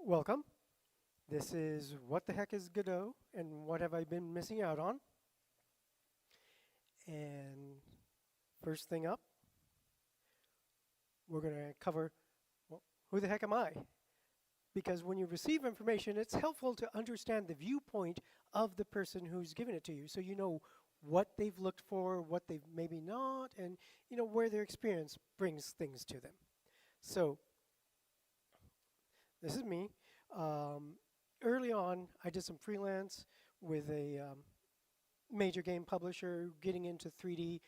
Welcome. This is What the Heck is Godot and What Have I Been Missing Out On? And first thing up, we're going to cover well, who the heck am I? Because when you receive information, it's helpful to understand the viewpoint of the person who's giving it to you so you know what they've looked for, what they've maybe not, and where their experience brings things to them. So this is me. Early on, I did some freelance with a major game publisher getting into 3D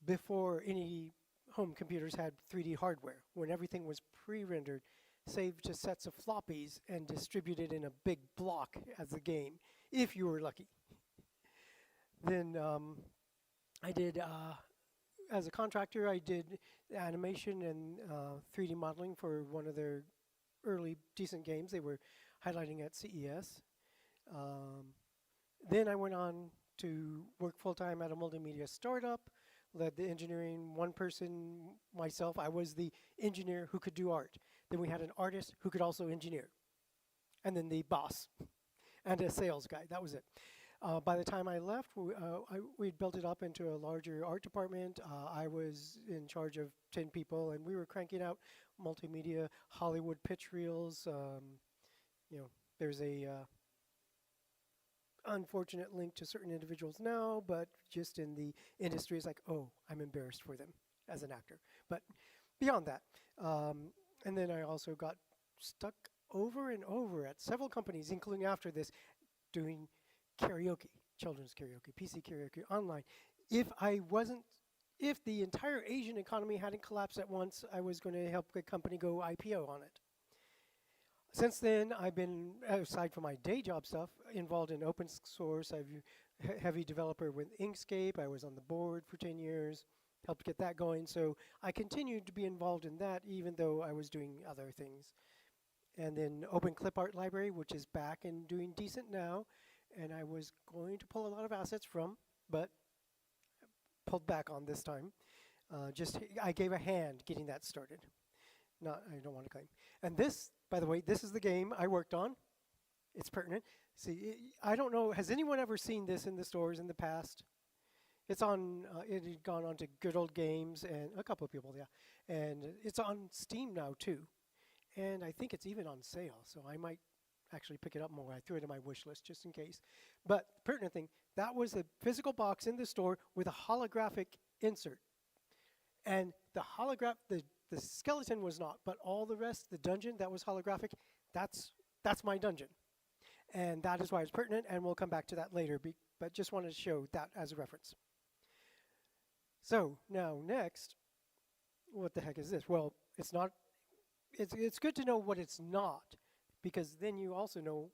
before any home computers had 3D hardware, when everything was pre-rendered, saved to sets of floppies, and distributed in a big block as a game, if you were lucky. Then I did, as a contractor, I did animation and 3D modeling for one of their early decent games they were highlighting at CES. Then I went on to work full-time at a multimedia startup, led the engineering, one person, myself. I was the engineer who could do art. Then we had an artist who could also engineer. And then the boss and a sales guy. That was it. By the time I left, we'd built it up into a larger art department. I was in charge of 10 people, and we were cranking out multimedia Hollywood pitch reels. There's a unfortunate link to certain individuals now, but just in the industry, it's like, oh, I'm embarrassed for them as an actor. But beyond that, and then I also got stuck over and over at several companies, including after this, doing karaoke, children's karaoke, PC karaoke, online. If the entire Asian economy hadn't collapsed at once, I was going to help a company go IPO on it. Since then, I've been, aside from my day job stuff, involved in open source. I'm a heavy developer with Inkscape. I was on the board for 10 years, helped get that going. So I continued to be involved in that, even though I was doing other things. And then Open Clip Art Library, which is back and doing decent now. And I was going to pull a lot of assets from, but pulled back on this time. I gave a hand getting that started. I don't want to claim. And this, by the way, this is the game I worked on. It's pertinent. See, I don't know, has anyone ever seen this in the stores in the past? It's on, it had gone on to Good Old Games, and a couple of people, yeah. And it's on Steam now, too. And I think it's even on sale, so I might actually pick it up more. I threw it in my wish list just in case. But pertinent thing, that was a physical box in the store with a holographic insert. And the skeleton was not, but all the rest, the dungeon that was holographic, that's my dungeon. And that is why it's pertinent, and we'll come back to that later, but just wanted to show that as a reference. So now next, what the heck is this? Well, it's not, it's good to know what it's not, because then you also know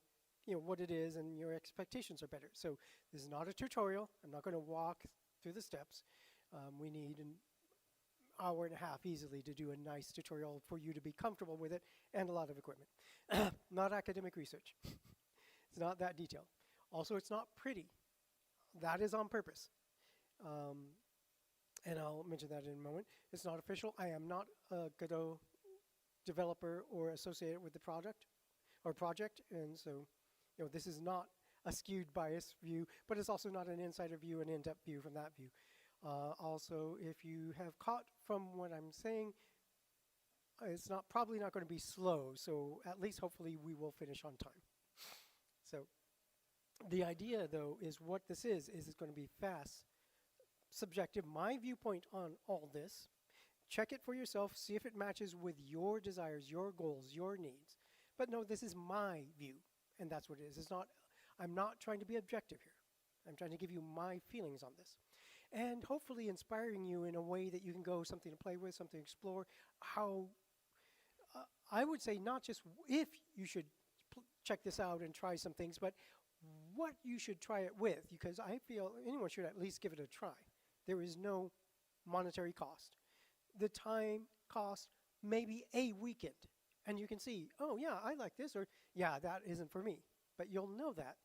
what it is and your expectations are better. So this is not a tutorial. I'm not going to walk through the steps. We need an hour and a half easily to do a nice tutorial for you to be comfortable with it, and a lot of equipment. Not academic research. It's not that detailed. Also, it's not pretty. That is on purpose. And I'll mention that in a moment. It's not official. I am not a Godot developer or associated with the project, and so this is not a skewed bias view, but it's also not an insider view, an in-depth view from that view. Also, if you have caught from what I'm saying, it's probably not going to be slow, so at least hopefully we will finish on time. So the idea, though, is what this is it's going to be fast, subjective, my viewpoint on all this. Check it for yourself, see if it matches with your desires, your goals, your needs. But no, this is my view, and that's what it is. I'm not trying to be objective here. I'm trying to give you my feelings on this. And hopefully inspiring you in a way that you can go something to play with, something to explore. How, I would say not just if you should check this out and try some things, but what you should try it with, because I feel anyone should at least give it a try. There is no monetary cost. The time cost maybe a weekend. And you can see, oh yeah, I like this, or yeah, that isn't for me. But you'll know that.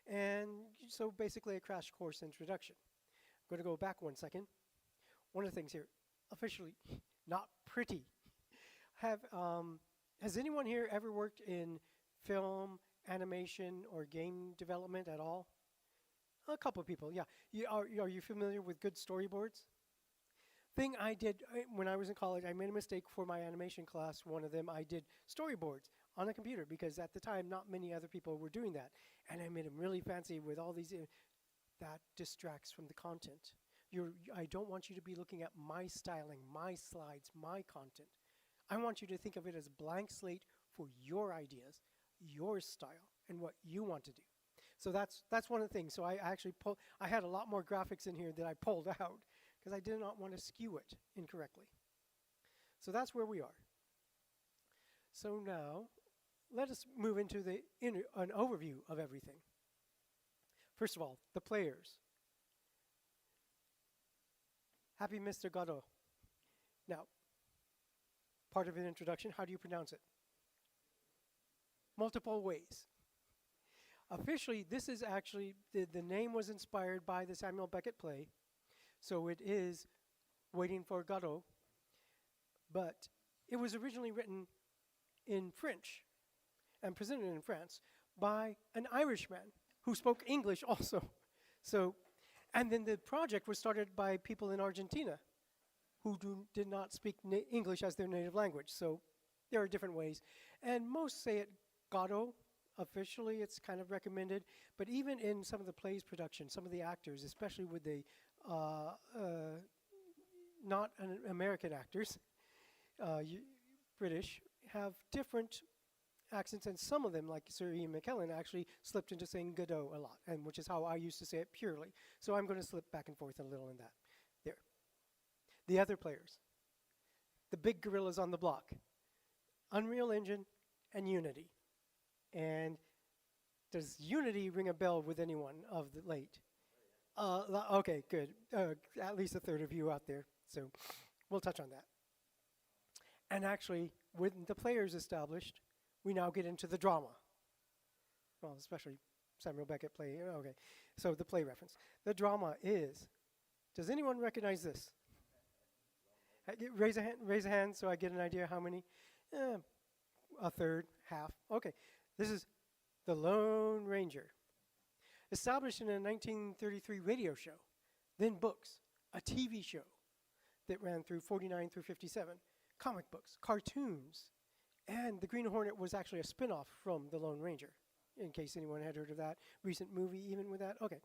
And so basically a crash course introduction. I'm going to go back 1 second. One of the things here, officially not pretty. Has anyone here ever worked in film, animation, or game development at all? A couple of people, yeah. Are you familiar with good storyboards? Thing I did when I was in college, I made a mistake for my animation class. One of them, I did storyboards on a computer because at the time, not many other people were doing that. And I made them really fancy with all these. That distracts from the content. I don't want you to be looking at my styling, my slides, my content. I want you to think of it as a blank slate for your ideas, your style, and what you want to do. So that's one of the things. So I actually I had a lot more graphics in here that I pulled out because I did not want to skew it incorrectly. So that's where we are. So now let us move into an overview of everything. First of all, the players. Happy Mr. Godot. Now, part of an introduction, how do you pronounce it? Multiple ways. Officially, this is actually, the name was inspired by the Samuel Beckett play, so it is Waiting for Godot, but it was originally written in French and presented in France by an Irishman who spoke English also. So, and then the project was started by people in Argentina who did not speak English as their native language. So there are different ways. And most say it Godot. Officially, it's kind of recommended. But even in some of the plays production, some of the actors, especially with the not American actors, British, have different accents, and some of them, like Sir Ian McKellen, actually slipped into saying Godot a lot, and which is how I used to say it purely. So I'm going to slip back and forth a little in that. There. The other players. The big gorillas on the block. Unreal Engine and Unity. And does Unity ring a bell with anyone of the late? Okay, good. At least a third of you out there. So we'll touch on that. And actually, with the players established, we now get into the drama. Well, especially Samuel Beckett play. Okay, so the play reference. The drama is, does anyone recognize this? Raise a hand so I get an idea how many. A third, half. Okay, this is The Lone Ranger. Established in a 1933 radio show, then books, a TV show that ran through 49 through 57, comic books, cartoons, and The Green Hornet was actually a spin-off from The Lone Ranger, in case anyone had heard of that. Recent movie even with that. Okay.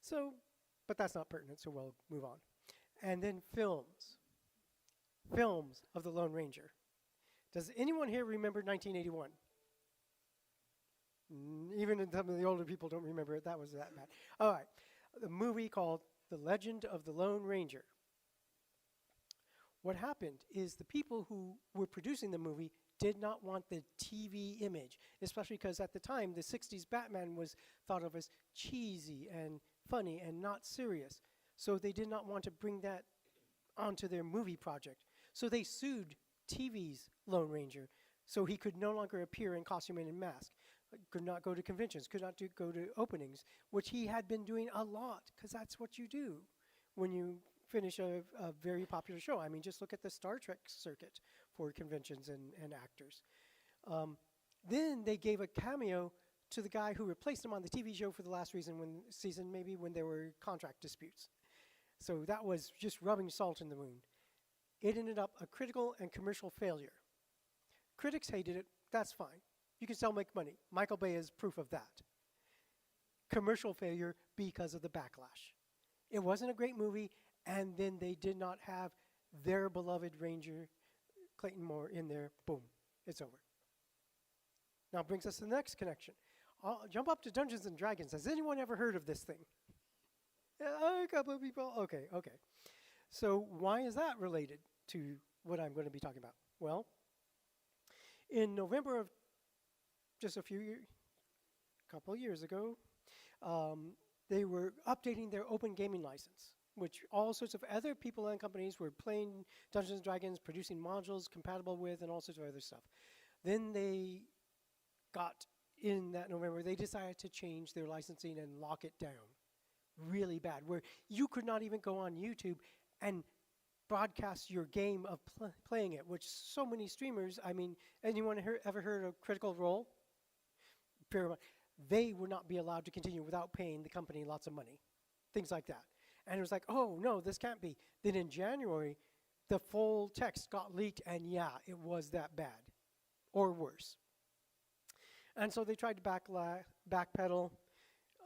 So, but that's not pertinent, so we'll move on. And then films. Films of The Lone Ranger. Does anyone here remember 1981? Even some of the older people don't remember it. That was that bad. All right. The movie called The Legend of the Lone Ranger. What happened is the people who were producing the movie did not want the TV image, especially because at the time, the 60s Batman was thought of as cheesy and funny and not serious. So they did not want to bring that onto their movie project. So they sued TV's Lone Ranger so he could no longer appear in costume and in mask, could not go to conventions, could not go to openings, which he had been doing a lot, because that's what you do when you finish a very popular show. I mean, just look at the Star Trek circuit for conventions and actors. Then they gave a cameo to the guy who replaced him on the TV show for the last season, maybe when there were contract disputes. So that was just rubbing salt in the wound. It ended up a critical and commercial failure. Critics hated it. That's fine. You can still make money. Michael Bay is proof of that. Commercial failure because of the backlash. It wasn't a great movie, and then they did not have their beloved Ranger, Clayton Moore, in there. Boom. It's over. Now brings us to the next connection. I'll jump up to Dungeons and Dragons. Has anyone ever heard of this thing? A couple of people. Okay. So why is that related to what I'm going to be talking about? Well, in November of just a couple of years ago, they were updating their open gaming license, which all sorts of other people and companies were playing Dungeons & Dragons, producing modules compatible with, and all sorts of other stuff. Then they got, in that November, they decided to change their licensing and lock it down really bad, where you could not even go on YouTube and broadcast your game of playing it, which so many streamers, I mean, anyone ever heard of Critical Role? They would not be allowed to continue without paying the company lots of money, things like that. And it was like, oh, no, this can't be. Then in January, the full text got leaked, and yeah, it was that bad or worse. And so they tried to backpedal.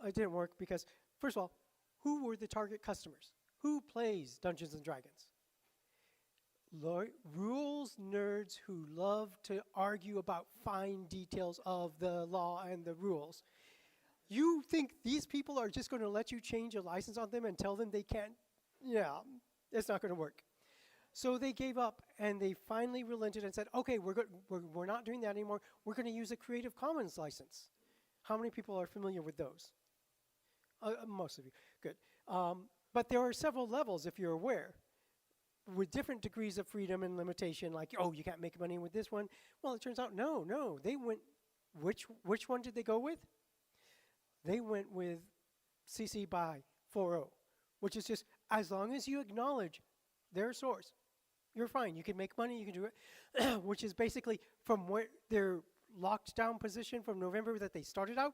It didn't work because, first of all, who were the target customers? Who plays Dungeons & Dragons? Rules nerds who love to argue about fine details of the law and the rules. You think these people are just going to let you change a license on them and tell them they can't? Yeah, it's not going to work. So they gave up, and they finally relented and said, okay, we're not doing that anymore. We're going to use a Creative Commons license. How many people are familiar with those? Most of you. Good. But there are several levels, if you're aware, with different degrees of freedom and limitation, like, oh, you can't make money with this one. Well, it turns out, no. They went, which one did they go with? They went with CC BY 4.0, which is just, as long as you acknowledge their source, you're fine. You can make money, you can do it, which is basically from where their locked down position from November that they started out,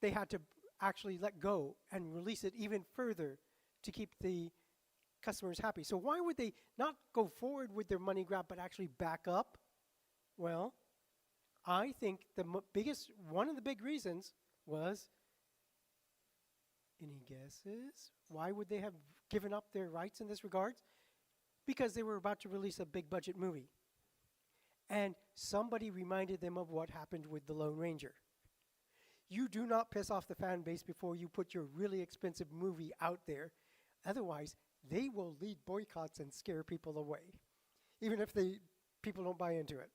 they had to actually let go and release it even further to keep the customers happy. So why would they not go forward with their money grab but actually back up? Well, I think one of the big reasons was, any guesses? Why would they have given up their rights in this regard? Because they were about to release a big budget movie. And somebody reminded them of what happened with The Lone Ranger. You do not piss off the fan base before you put your really expensive movie out there. Otherwise, they will lead boycotts and scare people away, even if people don't buy into it.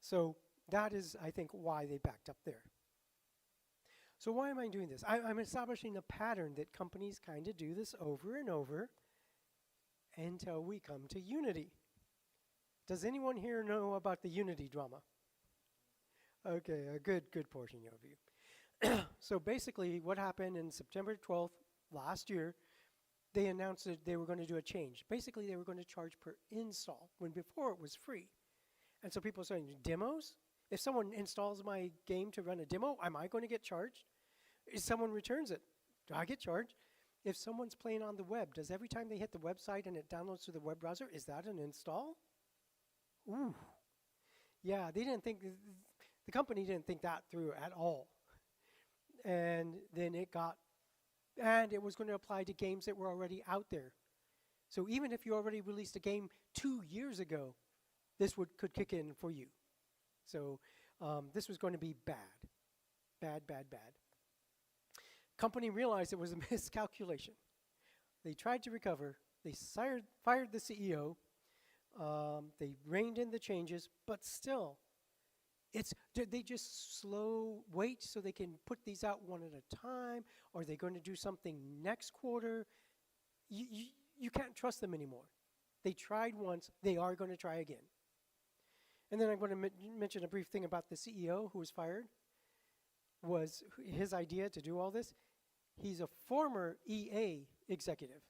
So that is, I think, why they backed up there. So why am I doing this? I'm establishing a pattern that companies kind of do this over and over until we come to Unity. Does anyone here know about the Unity drama? Okay, a good portion of you. So basically what happened in September 12th last year, they announced that they were going to do a change. Basically, they were going to charge per install, when before it was free. And so people are saying, demos? If someone installs my game to run a demo, am I going to get charged? If someone returns it, do I get charged? If someone's playing on the web, does every time they hit the website and it downloads to the web browser, is that an install? Ooh. Yeah, they didn't think, the company didn't think that through at all. And then it was going to apply to games that were already out there. So even if you already released a game 2 years ago, this could kick in for you. So this was going to be bad. Bad. Company realized it was a miscalculation. They tried to recover. They fired the CEO. They reined in the changes, but still, they just wait so they can put these out one at a time? Or are they going to do something next quarter? You can't trust them anymore. They tried once. They are going to try again. And then I'm going to mention a brief thing about the CEO who was fired. Was his idea to do all this? He's a former EA executive.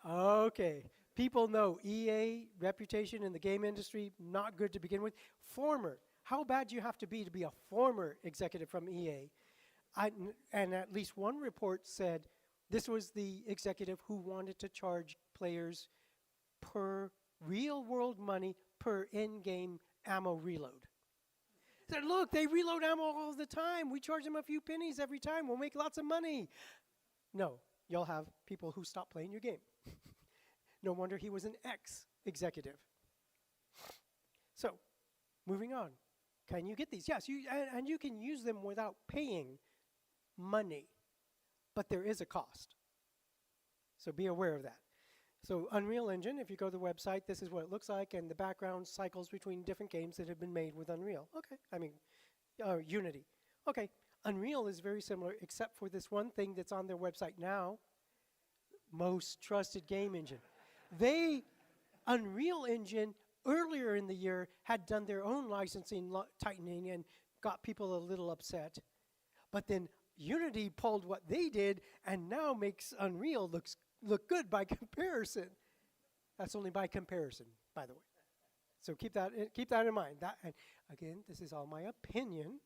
Okay. People know EA reputation in the game industry, not good to begin with. Former. How bad do you have to be a former executive from EA? And at least one report said this was the executive who wanted to charge players per real world money per in-game ammo reload. Said, look, they reload ammo all the time. We charge them a few pennies every time. We'll make lots of money. No, you'll have people who stop playing your game. No wonder he was an ex-executive. So, moving on. Can you get these? Yes, and you can use them without paying money. But there is a cost. So be aware of that. So Unreal Engine, if you go to the website, this is what it looks like, and the background cycles between different games that have been made with Unreal. Okay, Unity. Okay, Unreal is very similar, except for this one thing that's on their website now, most trusted game engine. Unreal Engine, earlier in the year, had done their own licensing tightening and got people a little upset. But then Unity pulled what they did and now makes Unreal look good by comparison. That's only by comparison, by the way. So keep that in mind. That, and again, this is all my opinion.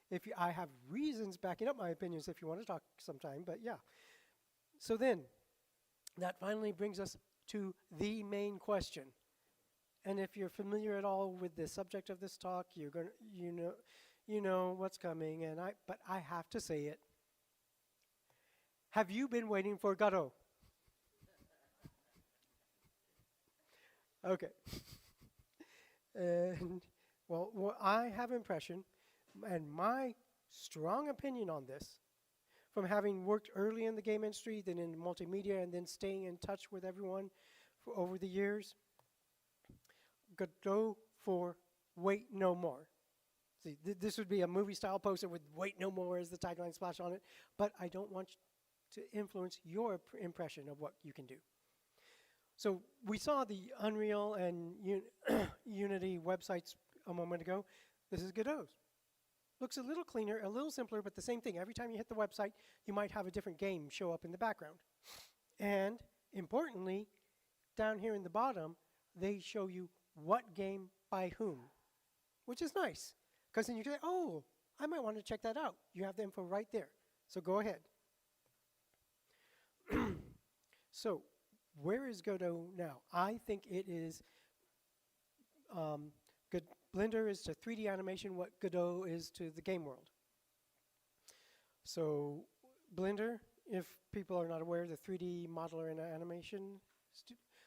If you, I have reasons backing up my opinions if you want to talk sometime, but yeah. So then, that finally brings us to the main question. And if you're familiar at all with the subject of this talk, you know what's coming. But I have to say it. Have you been waiting for Godot? Okay. And well, I have impression, and my strong opinion on this, from having worked early in the game industry, then in multimedia, and then staying in touch with everyone for over the years, Godot for Wait No More. See, this would be a movie-style poster with Wait No More as the tagline splash on it, but I don't want to influence your impression of what you can do. So we saw the Unreal and Unity websites a moment ago. This is Godot's. Looks a little cleaner, a little simpler, but the same thing. Every time you hit the website, you might have a different game show up in the background. And importantly, down here in the bottom, they show you what game by whom, which is nice. Because then you can say, oh, I might want to check that out. You have the info right there. So go ahead. So where is Godot now? I think it is Blender is to 3D animation what Godot is to the game world. So Blender, if people are not aware, the 3D modeler and animation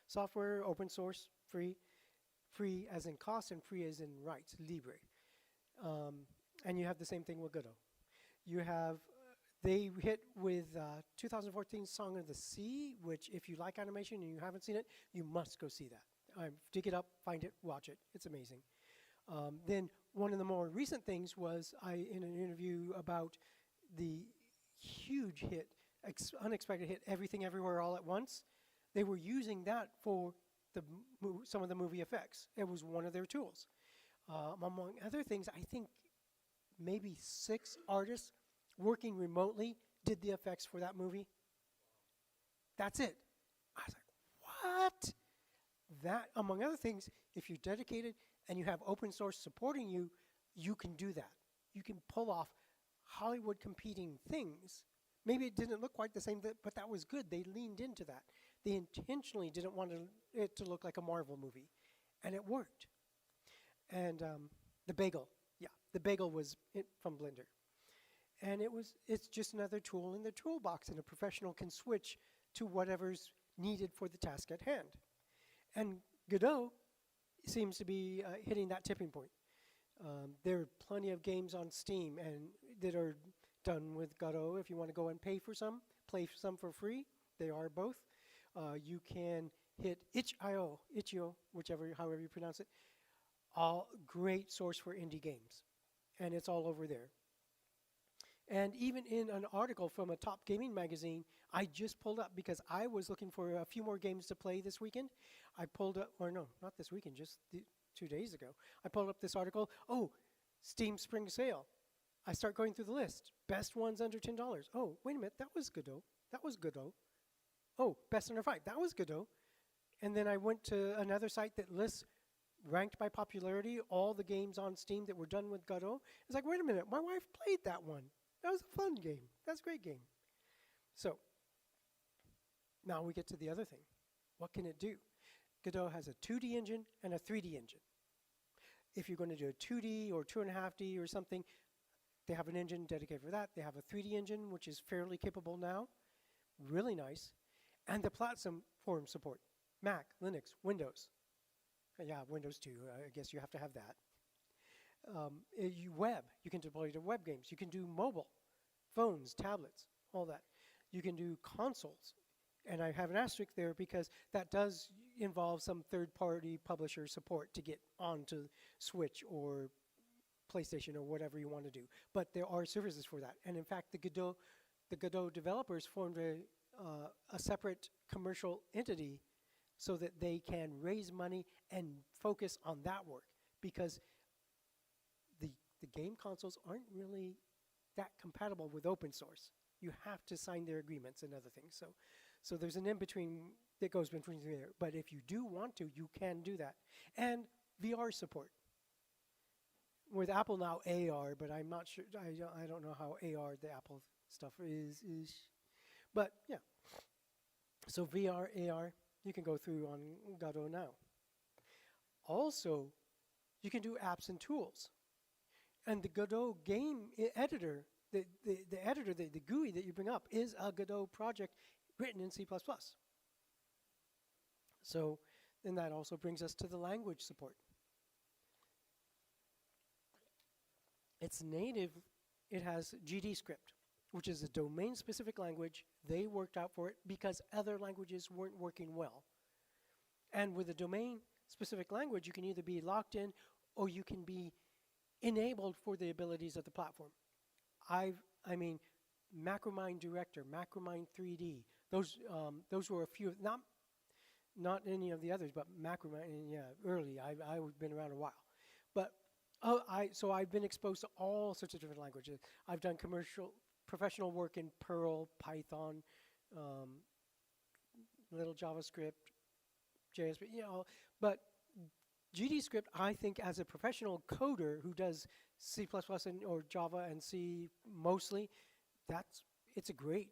software, open source, free as in cost and free as in rights, libre. And you have the same thing with Godot. You have, they hit with 2014 Song of the Sea, which if you like animation and you haven't seen it, you must go see that. Dig it up, find it, watch it. It's amazing. Then one of the more recent things was in an interview about the huge hit, unexpected hit, Everything Everywhere All at Once. They were using that for some of the movie effects. It was one of their tools. Among other things, I think maybe 6 artists working remotely did the effects for that movie. That's it. I was like, what? That, among other things, if you're dedicated and you have open source supporting you, you can do that. You can pull off Hollywood competing things. Maybe it didn't look quite the same, but that was good. They leaned into that. They intentionally didn't want it to look like a Marvel movie, and it worked. And the bagel, the bagel was from Blender. And it's just another tool in the toolbox, and a professional can switch to whatever's needed for the task at hand. And Godot seems to be hitting that tipping point. There are plenty of games on Steam and that are done with Godot. If you want to go and pay for some, play some for free. They are both. You can hit itch.io, however you pronounce it. All great source for indie games, and it's all over there. And even in an article from a top gaming magazine, I just pulled up because I was looking for a few more games to play this weekend. I pulled up, or no, not this weekend, just 2 days ago. I pulled up this article. Oh, Steam Spring Sale. I start going through the list. Best ones under $10. Oh, wait a minute, that was Godot. That was Godot. Oh, best under 5. That was Godot. And then I went to another site that lists, ranked by popularity, all the games on Steam that were done with Godot. It's like, wait a minute, my wife played that one. That was a fun game. That's a great game. So, now we get to the other thing. What can it do? Godot has a 2D engine and a 3D engine. If you're going to do a 2D or 2.5D or something, they have an engine dedicated for that. They have a 3D engine, which is fairly capable now. Really nice. And the platform support. Mac, Linux, Windows. Yeah, Windows 2. I guess you have to have that. Web. You can deploy to web games. You can do mobile, phones, tablets, all that. You can do consoles. And I have an asterisk there because that does involve some third-party publisher support to get onto Switch or PlayStation or whatever you want to do. But there are services for that. And in fact, the Godot developers formed a separate commercial entity so that they can raise money and focus on that work, because the game consoles aren't really that compatible with open source. You have to sign their agreements and other things. So there's an in-between that goes between there. But if you do want to, you can do that. And VR support. With Apple now, AR, but I'm not sure. I don't know how AR, the Apple stuff is. But yeah. So VR, AR, you can go through on Godot now. Also, you can do apps and tools. And the Godot game editor, the editor, the GUI that you bring up is a Godot project written in C++. So then that also brings us to the language support. It's native, it has GD script, which is a domain-specific language. They worked out for it because other languages weren't working well. And with a domain-specific language, you can either be locked in or you can be enabled for the abilities of the platform. I mean, Macromind Director, Macromind 3D, those were a few, not any of the others, but Macromind, yeah, early. I've been around a while. But so I've been exposed to all sorts of different languages. I've done professional work in Perl, Python, little JavaScript, JS, but GD script, I think, as a professional coder who does C++ or Java and C mostly, it's a great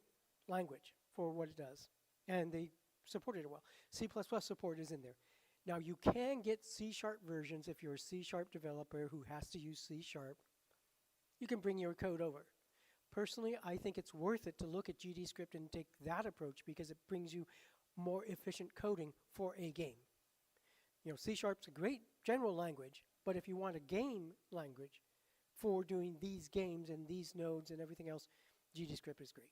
language for what it does, and they supported it well. C++ support is in there. Now, you can get C# versions if you're a C# developer who has to use C#. You can bring your code over. Personally, I think it's worth it to look at GD script and take that approach because it brings you more efficient coding for a game. You know, C# is a great general language, but if you want a game language for doing these games and these nodes and everything else, GD script is great.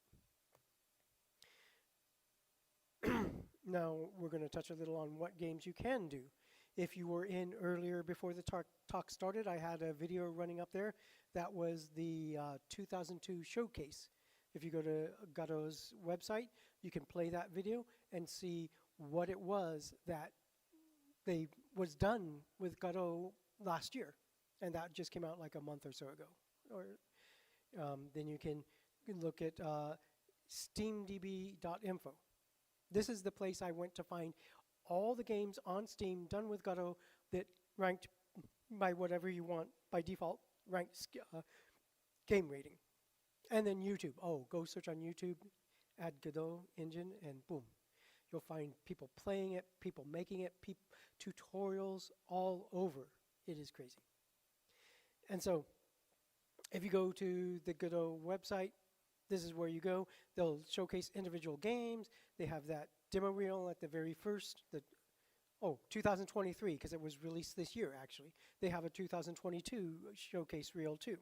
Now, we're going to touch a little on what games you can do. If you were in earlier before the talk started, I had a video running up there that was the 2002 showcase. If you go to Godot's website, you can play that video and see what it was that was done with Godot last year. And that just came out like a month or so ago. Or then you can look at steamdb.info. This is the place I went to find all the games on Steam done with Godot that ranked by whatever you want, by default, ranked game rating. And then YouTube. Oh, go search on YouTube, add Godot engine, and boom. You'll find people playing it, people making it, tutorials all over. It is crazy. And so, if you go to the Godot website, this is where you go. They'll showcase individual games. They have that demo reel at the very first, 2023, because it was released this year, actually. They have a 2022 showcase reel, too.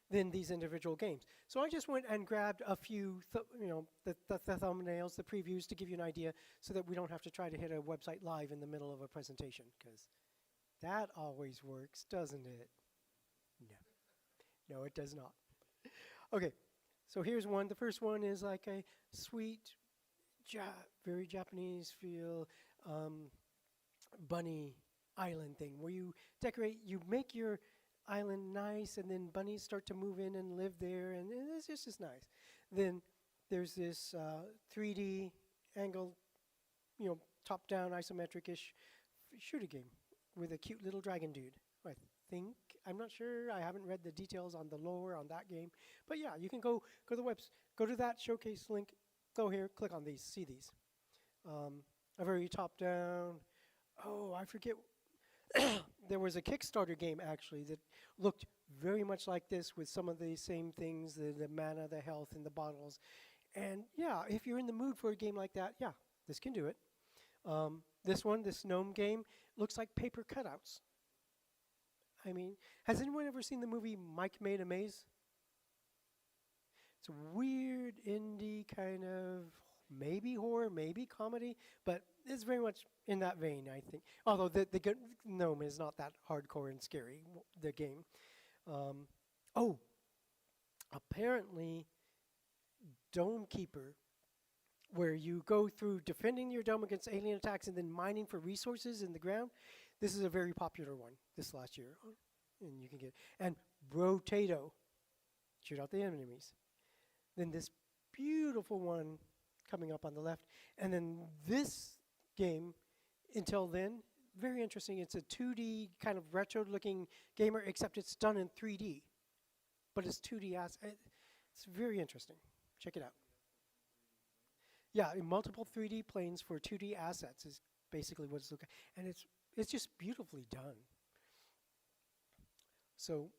Then these individual games. So I just went and grabbed a few, the thumbnails, the previews, to give you an idea so that we don't have to try to hit a website live in the middle of a presentation, because that always works, doesn't it? No, it does not. Okay. So here's one. The first one is like a sweet, very Japanese feel bunny island thing where you decorate, you make your island nice, and then bunnies start to move in and live there, and it's just nice. Then there's this 3D angled, top-down isometric-ish shooter game with a cute little dragon dude. I think. I'm not sure. I haven't read the details on the lore on that game. But yeah, you can go to the website, go to that showcase link, go here, click on these, see these. A very top-down. Oh, I forget. There was a Kickstarter game, actually, that looked very much like this with some of the same things, the mana, the health, and the bottles. And yeah, if you're in the mood for a game like that, yeah, this can do it. This gnome game, looks like paper cutouts. I mean, has anyone ever seen the movie Mike Made a Maze? It's a weird indie kind of, maybe horror, maybe comedy, but it's very much in that vein, I think. Although the gnome is not that hardcore and scary, the game. Apparently, Dome Keeper, where you go through defending your dome against alien attacks and then mining for resources in the ground. This is a very popular one this last year, and you can get. And Brotato, shoot out the enemies. Then this beautiful one coming up on the left. And then this game, until then, very interesting. It's a 2D kind of retro-looking gamer, except it's done in 3D. But it's 2D it's very interesting. Check it out. Yeah, in multiple 3D planes for 2D assets is basically what it's looking. And it's just beautifully done. So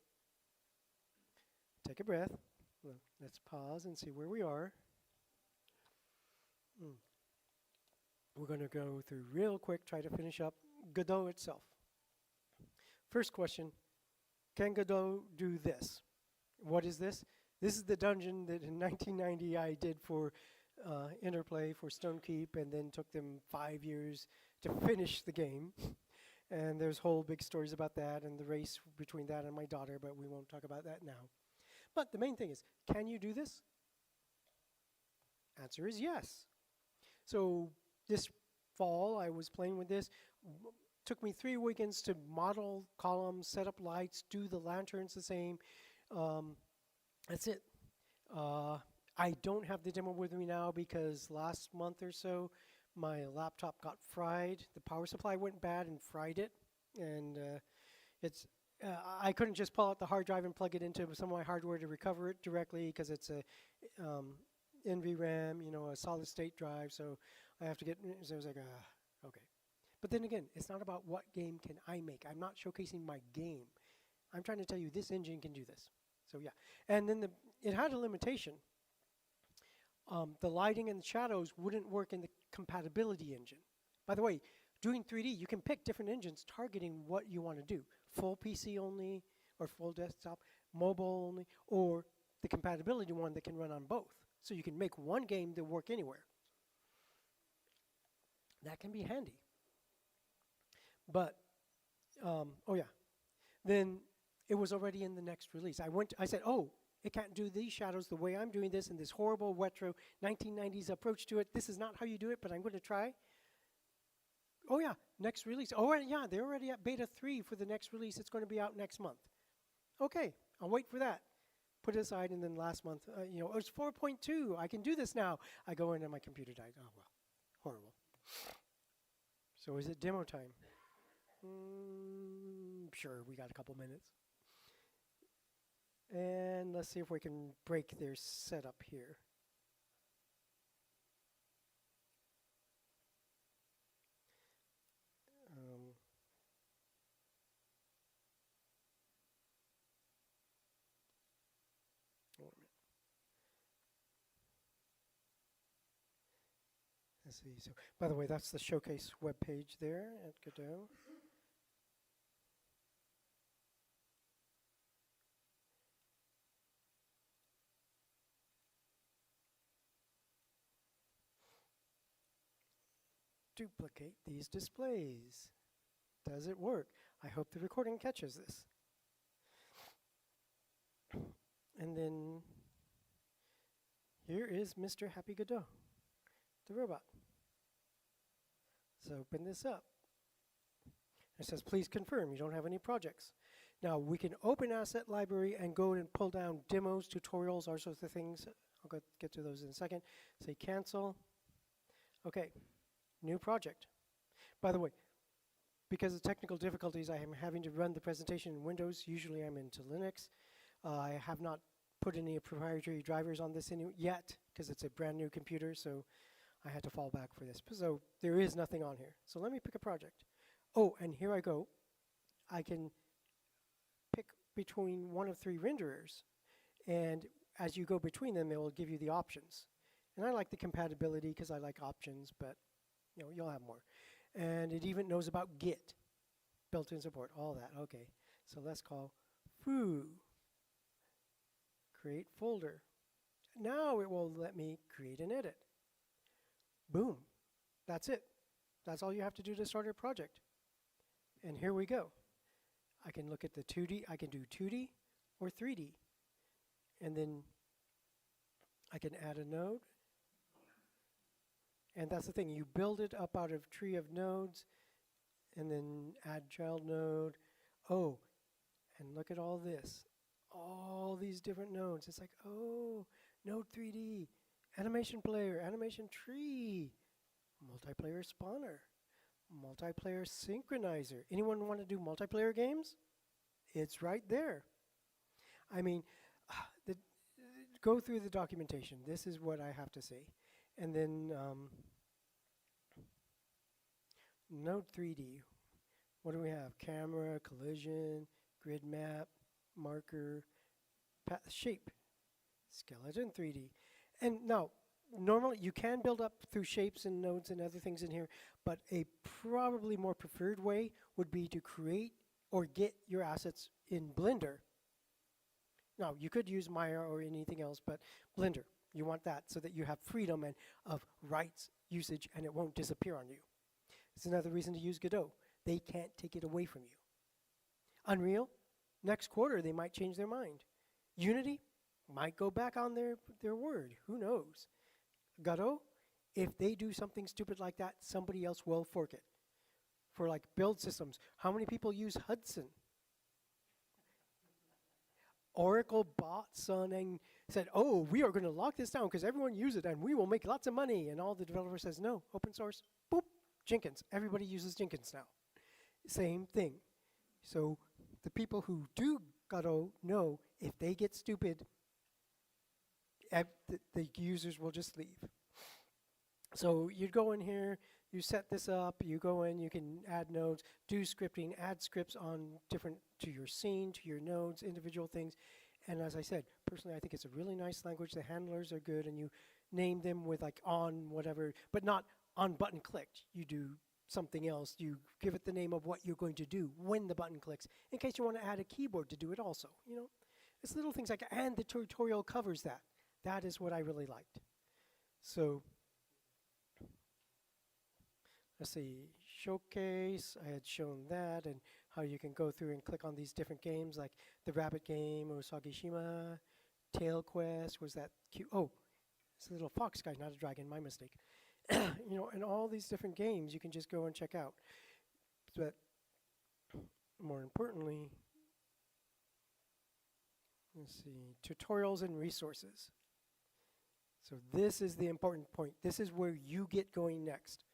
take a breath. Well, let's pause and see where we are. We're going to go through real quick, try to finish up Godot itself. First question, can Godot do this? What is this? This is the dungeon that in 1990 I did for Interplay for Stonekeep, and then took them 5 years to finish the game. And there's whole big stories about that and the race between that and my daughter, but we won't talk about that now. But the main thing is, can you do this? Answer is yes. So this fall I was playing with this. Took me 3 weekends to model columns, set up lights, do the lanterns the same. That's it. I don't have the demo with me now because last month or so my laptop got fried. The power supply went bad and fried it. And I couldn't just pull out the hard drive and plug it into some of my hardware to recover it directly because it's a NVRAM, a solid state drive. So I have to get, so I was like, okay. But then again, it's not about what game can I make. I'm not showcasing my game. I'm trying to tell you this engine can do this. So yeah. And then it had a limitation. The lighting and the shadows wouldn't work in the compatibility engine. By the way, doing 3D, you can pick different engines targeting what you want to do. Full PC only, or full desktop, mobile only, or the compatibility one that can run on both. So you can make one game that work anywhere. That can be handy. But, oh yeah, then it was already in the next release. I said, oh, it can't do these shadows the way I'm doing this in this horrible retro 1990s approach to it. This is not how you do it, but I'm going to try. Oh yeah, next release. Oh yeah, they're already at beta 3 for the next release. It's going to be out next month. Okay, I'll wait for that. Put it aside, and then last month, it's 4.2. I can do this now. I go in and my computer died. Oh well, horrible. So is it demo time? Sure, we got a couple minutes. And let's see if we can break their setup here. Let's see. So, by the way, that's the showcase webpage there at Godot. Duplicate these displays. Does it work? I hope the recording catches this. And then here is Mr. Happy Godot, the robot. So open this up. It says, please confirm you don't have any projects. Now we can open asset library and go and pull down demos, tutorials, all sorts of things. I'll get to those in a second. Say cancel. Okay, new project. By the way, because of technical difficulties, I am having to run the presentation in Windows. Usually I'm into Linux. I have not put any proprietary drivers on this yet because it's a brand new computer, so I had to fall back for this. So there is nothing on here. So let me pick a project. Oh, and here I go. I can pick between one of 3 renderers, and as you go between them, it will give you the options. And I like the compatibility because I like options, but you'll have more. And it even knows about Git, built-in support, all that. Okay, so let's call foo. Create folder. Now it will let me create and edit. Boom. That's it. That's all you have to do to start your project. And here we go. I can look at the 2D. I can do 2D or 3D. And then I can add a node. And that's the thing. You build it up out of tree of nodes and then add child node. Oh, and look at all this. All these different nodes. It's like, oh, node 3D. animation player, animation tree, multiplayer spawner, multiplayer synchronizer. Anyone want to do multiplayer games? It's right there. I mean, the, go through the documentation. This is what I have to say. And then Node 3D. What do we have? Camera, collision, grid map, marker, path, shape, skeleton 3D. And now, normally you can build up through shapes and nodes and other things in here, but a probably more preferred way would be to create or get your assets in Blender. Now, you could use Maya or anything else, but Blender, you want that so that you have freedom and of rights usage and it won't disappear on you. It's another reason to use Godot. They can't take it away from you. Unreal, next quarter they might change their mind. Unity might go back on their word. Who knows? Godot, if they do something stupid like that, somebody else will fork it. For like build systems, how many people use Hudson? Oracle bought Sun and said, oh, we are going to lock this down because everyone uses it and we will make lots of money. And all the developer says, no, open source, boop, Jenkins. Everybody uses Jenkins now. Same thing. So the people who do Godot know if they get stupid, the users will just leave. So you go in here, you set this up, you go in, you can add nodes, do scripting, add scripts on different, to your scene, to your nodes, individual things. And as I said, personally, I think it's a really nice language. The handlers are good, and you name them with like on whatever, but not on button clicked. You do something else. You give it the name of what you're going to do when the button clicks, in case you want to add a keyboard to do it also. You know, it's little things like, and the tutorial covers that. That is what I really liked. So let's see, showcase, I had shown that, and how you can go through and click on these different games like the rabbit game, Osagishima, Tail Quest, was that cute? Oh, it's a little fox guy, not a dragon, my mistake. You know, and all these different games you can just go and check out. But more importantly, let's see, tutorials and resources. So this is the important point. This is where you get going next.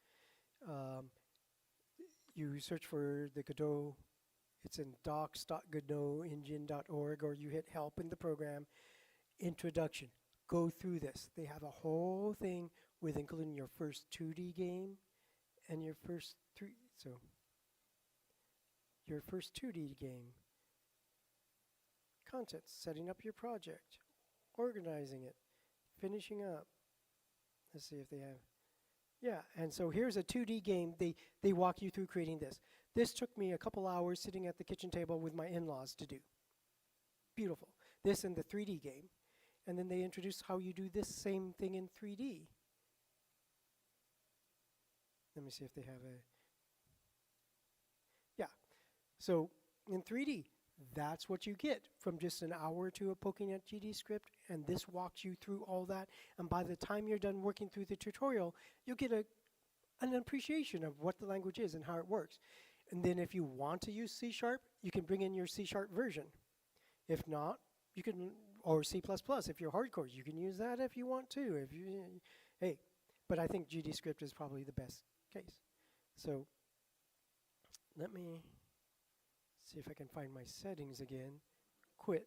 You search for the Godot. It's in docs.godotengine.org, or you hit help in the program. Introduction. Go through this. They have a whole thing with including your first 2D game and your first your first 2D game. Contents, setting up your project, organizing it, finishing up. Let's see if they have. Yeah, and so here's a 2D game. They walk you through creating this. This took me a couple hours sitting at the kitchen table with my in-laws to do. Beautiful. This and the 3D game. And then they introduce how you do this same thing in 3D. Let me see if they have a... Yeah. So in 3D, that's what you get from just an hour or two of poking at GDScript, and this walks you through all that. And by the time you're done working through the tutorial, you'll get an appreciation of what the language is and how it works. And then if you want to use C#, you can bring in your C# version. If not, you can, or C++ if you're hardcore, you can use that if you want to. If you, hey, but I think GDScript is probably the best case. So let me see if I can find my settings again. Quit.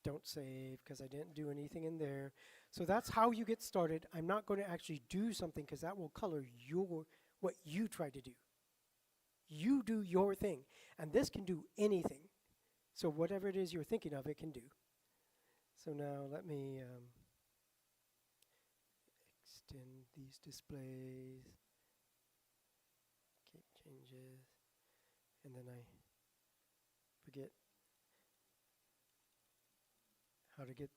Don't save because I didn't do anything in there. So that's how you get started. I'm not going to actually do something because that will color what you try to do. You do your thing. And this can do anything. So whatever it is you're thinking of, it can do. So now let me extend these displays. Keep changes. And then I forget how to get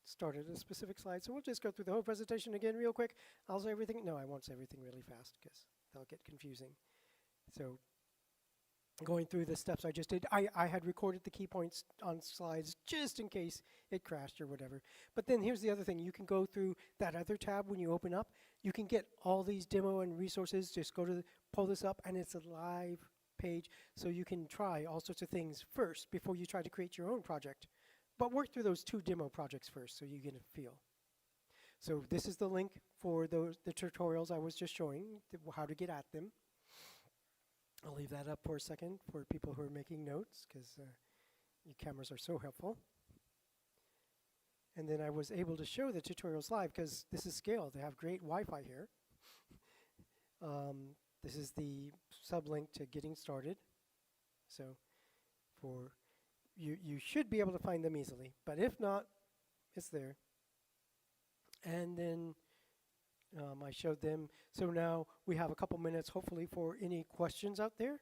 started a specific slide. So we'll just go through the whole presentation again real quick. I'll say everything. No, I won't say everything really fast because that'll get confusing. So going through the steps I just did, I had recorded the key points on slides just in case it crashed or whatever. But then here's the other thing. You can go through that other tab when you open up. You can get all these demo and resources. Just go to pull this up, and it's a live page. So you can try all sorts of things first before you try to create your own project. But work through those 2 demo projects first so you get a feel. So this is the link for the tutorials I was just showing, how to get at them. I'll leave that up for a second for people who are making notes, because your cameras are so helpful. And then I was able to show the tutorials live because this is scaled. They have great Wi-Fi here. This is the sublink to getting started. So for you should be able to find them easily, but if not, it's there. And then I showed them. So now we have a couple minutes, hopefully, for any questions out there.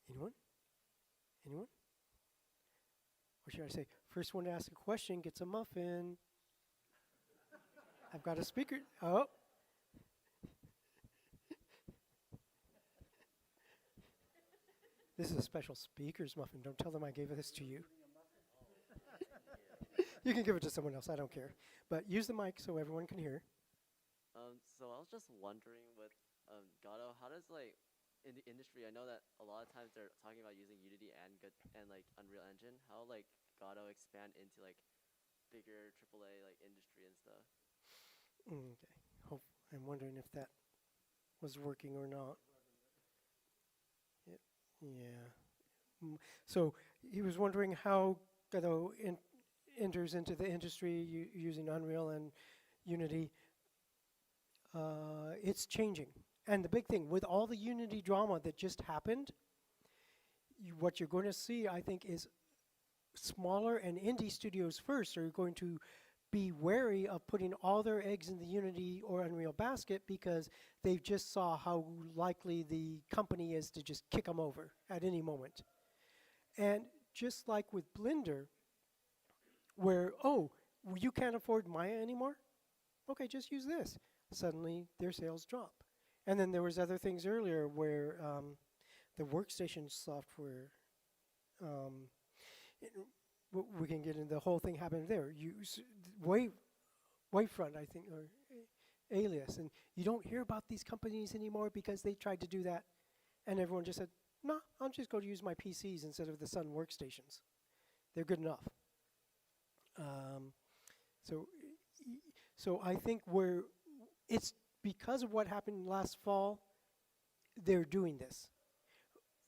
Anyone? Anyone? Or should I say, first one to ask a question gets a muffin. I've got a speaker. Oh. This is a special speaker's muffin. Don't tell them I gave this to you. You can give it to someone else. I don't care. But use the mic so everyone can hear. So I was just wondering with Godot, how does like in the industry, I know that a lot of times they're talking about using Unity and like Unreal Engine. How like Godot expand into like bigger AAA like industry and stuff? Okay. I'm wondering if that was working or not. Yeah. So he was wondering how Godot enters into the industry using Unreal and Unity. It's changing. And the big thing, with all the Unity drama that just happened, what you're going to see, I think, is smaller and indie studios first are going to be wary of putting all their eggs in the Unity or Unreal basket because they've just saw how likely the company is to just kick them over at any moment. And just like with Blender, where, oh, you can't afford Maya anymore? Okay, just use this. Suddenly, their sales drop. And then there was other things earlier where the workstation software, we can get into the whole thing happened there. Wavefront, I think, or Alias. And you don't hear about these companies anymore because they tried to do that. And everyone just said, no, I'm just going to use my PCs instead of the Sun workstations. They're good enough. So I think it's because of what happened last fall, they're doing this.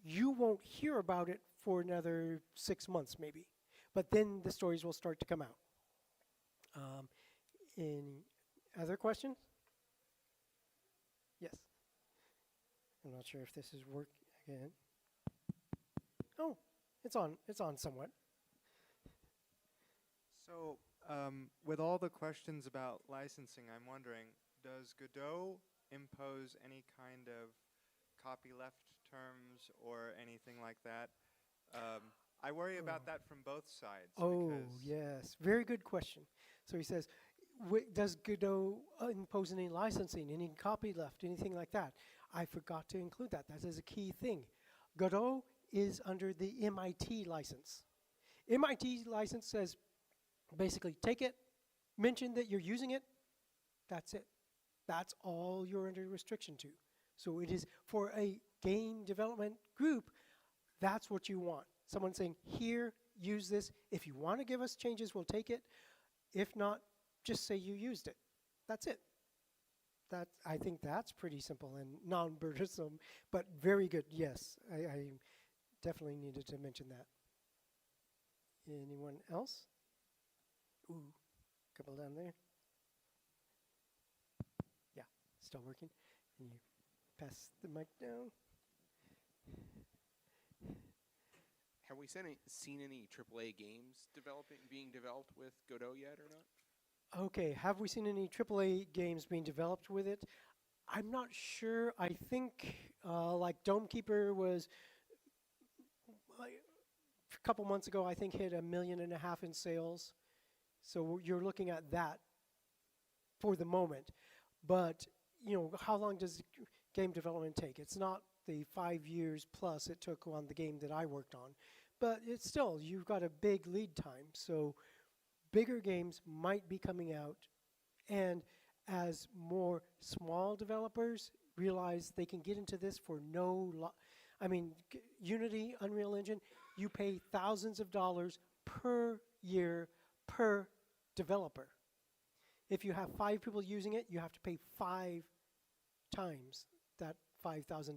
You won't hear about it for another 6 months maybe, but then the stories will start to come out. Any other questions? Yes. I'm not sure if this is working again. Oh, it's on somewhat. So, with all the questions about licensing, I'm wondering, does Godot impose any kind of copyleft terms or anything like that? I worry about that from both sides. Oh, yes. Very good question. So he says, does Godot impose any licensing, any copyleft, anything like that? I forgot to include that. That is a key thing. Godot is under the MIT license. MIT license says, basically, take it, mention that you're using it, that's it. That's all you're under restriction to. So it is for a game development group, that's what you want. Someone saying, here, use this. If you want to give us changes, we'll take it. If not, just say you used it. That's it. I think that's pretty simple and non-burdensome, but very good. Yes, I definitely needed to mention that. Anyone else? Ooh, couple down there. Yeah, still working. Can you pass the mic down? Have we seen any AAA games being developed with Godot yet or not? Okay, have we seen any AAA games being developed with it? I'm not sure. I think like Dome Keeper was a couple months ago, I think hit 1.5 million in sales. So you're looking at that for the moment. But, how long does game development take? It's not the 5 years plus it took on the game that I worked on. But it's still, you've got a big lead time. So bigger games might be coming out. And as more small developers realize they can get into this for I mean, Unity, Unreal Engine, you pay thousands of dollars per year per developer. If you have 5 people using it, you have to pay 5 times that $5,000,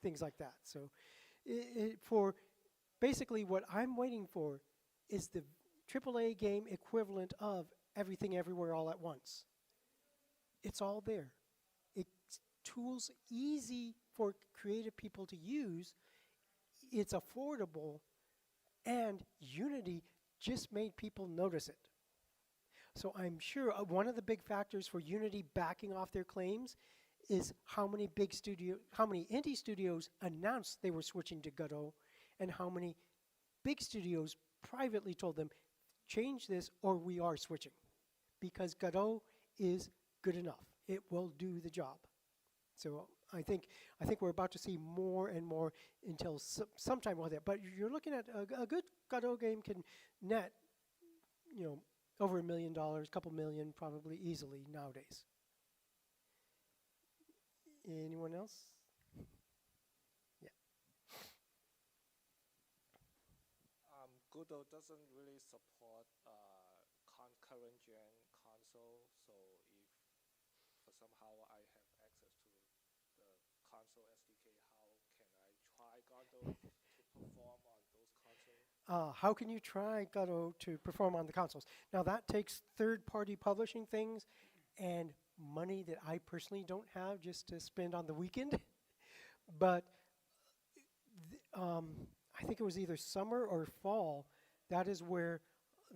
things like that. So for basically what I'm waiting for is the AAA game equivalent of Everything Everywhere All at Once. It's all there. It's tools easy for creative people to use. It's affordable, and Unity just made people notice it. So I'm sure one of the big factors for Unity backing off their claims is how many indie studios announced they were switching to Godot, and how many big studios privately told them, change this or we are switching. Because Godot is good enough. It will do the job. So I think we're about to see more and more until sometime with it. But you're looking at a good Godot game can net, over $1 million, couple million probably easily nowadays. Anyone else? Yeah. Godot doesn't really support current gen console, so if for somehow I have access to the console SDK, how can I try Godot to perform on those consoles? How can you try Godot to perform on the consoles? Now that takes third-party publishing things and money that I personally don't have just to spend on the weekend. But I think it was either summer or fall. That is where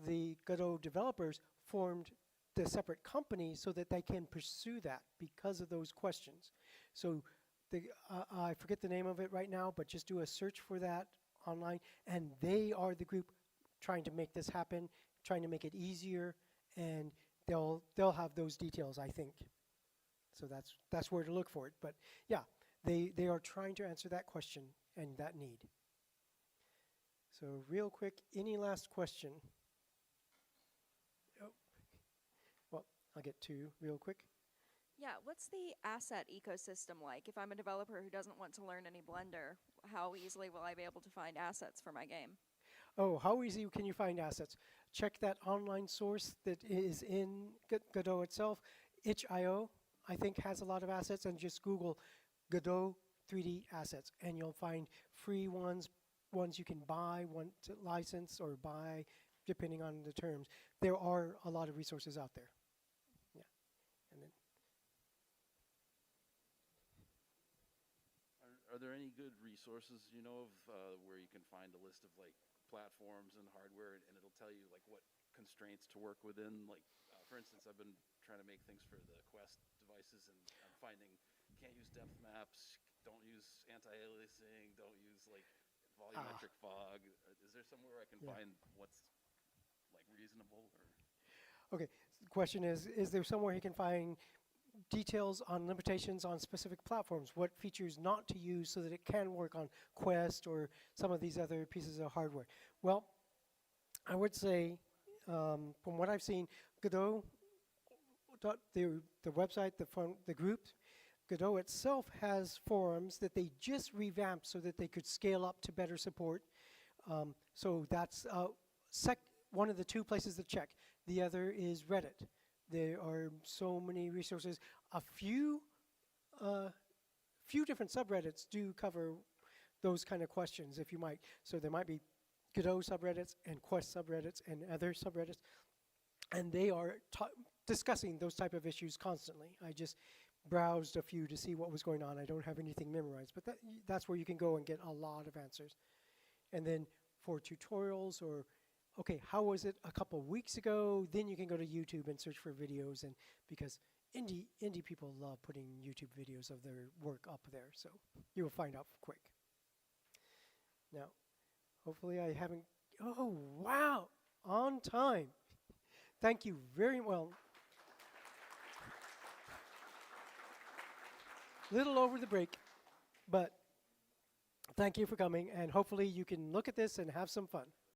the Godot developers formed the separate company so that they can pursue that because of those questions. So I forget the name of it right now, but just do a search for that online, and they are the group trying to make this happen, trying to make it easier, and they'll have those details, I think. So that's where to look for it. But yeah, they are trying to answer that question and that need. So real quick, any last question? Oh, well, I'll get two real quick. Yeah, what's the asset ecosystem like? If I'm a developer who doesn't want to learn any Blender, how easily will I be able to find assets for my game? Oh, how easy can you find assets? Check that online source that is in Godot itself. itch.io, I think, has a lot of assets, and just Google Godot 3D assets, and you'll find free ones you can buy, one to license or buy, depending on the terms. There are a lot of resources out there. Yeah, and then. Are there any good resources you know of where you can find a list of like platforms and hardware, and it'll tell you like what constraints to work within? Like, for instance, I've been trying to make things for the Quest devices, and I'm finding can't use depth maps, don't use anti-aliasing, don't use like volumetric fog. Is there somewhere I can find what's like reasonable? Or? Okay, the question is there somewhere you can find details on limitations on specific platforms, what features not to use so that it can work on Quest or some of these other pieces of hardware? Well, I would say, from what I've seen, Godot, the website, the group, Godot itself has forums that they just revamped so that they could scale up to better support. So that's one of the two places to check. The other is Reddit. There are so many resources. A few different subreddits do cover those kind of questions, if you might. So there might be Godot subreddits and Quest subreddits and other subreddits, and they are discussing those type of issues constantly. I just browsed a few to see what was going on. I don't have anything memorized, but that's where you can go and get a lot of answers. And then for tutorials or okay, how was it a couple weeks ago? Then you can go to YouTube and search for videos, and because indie people love putting YouTube videos of their work up there, so you will find out quick. Now, hopefully I haven't. Oh wow, on time. Thank you very well. Little over the break, but thank you for coming, and hopefully you can look at this and have some fun.